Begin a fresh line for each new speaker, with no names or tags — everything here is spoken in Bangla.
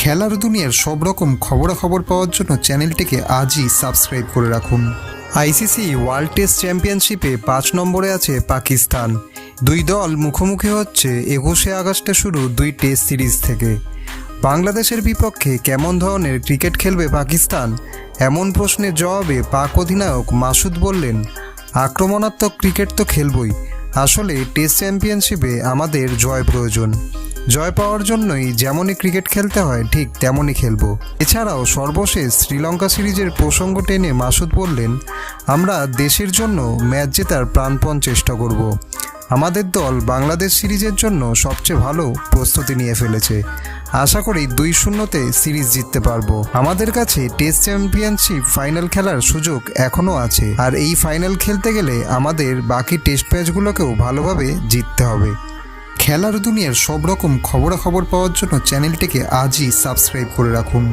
খেলার দুনিয়ার সব রকম খবরাখবর পাওয়ার জন্য চ্যানেলটিকে আজই সাবস্ক্রাইব করে রাখুন। আইসিসি ওয়ার্ল্ড টেস্ট চ্যাম্পিয়নশিপে 5 নম্বরে আছে পাকিস্তান। দুই দল মুখোমুখি হচ্ছে 21শে আগস্টে শুরু 2 টেস্ট সিরিজ থেকে। বাংলাদেশের বিপক্ষে কেমন ধরনের ক্রিকেট খেলবে পাকিস্তান, এমন প্রশ্নের জবাবে পাক অধিনায়ক মাসুদ বললেন, আক্রমণাত্মক ক্রিকেট তো খেলবই, আসলে টেস্ট চ্যাম্পিয়নশিপে আমাদের জয় প্রয়োজন। জয় পাওয়ার জন্যই যেমনই ক্রিকেট খেলতে হয় ঠিক তেমনই খেলবো। এছাড়াও সর্বশেষ শ্রীলঙ্কা সিরিজের প্রসঙ্গ টেনে মাসুদ বললেন, আমরা দেশের জন্য ম্যাচ জেতার প্রাণপণ চেষ্টা করব। আমাদের দল বাংলাদেশ সিরিজের জন্য সবচেয়ে ভালো প্রস্তুতি নিয়ে ফেলেছে। আশা করি 2-0-তে সিরিজ জিততে পারবো। আমাদের কাছে টেস্ট চ্যাম্পিয়নশিপ ফাইনাল খেলার সুযোগ এখনও আছে, আর এই ফাইনাল খেলতে গেলে আমাদের বাকি টেস্ট ম্যাচগুলোকেও ভালোভাবে জিততে হবে। খেলার দুনিয়ার সব রকম খবরাখবর পাওয়ার জন্য চ্যানেলটিকে আজই সাবস্ক্রাইব করে রাখুন।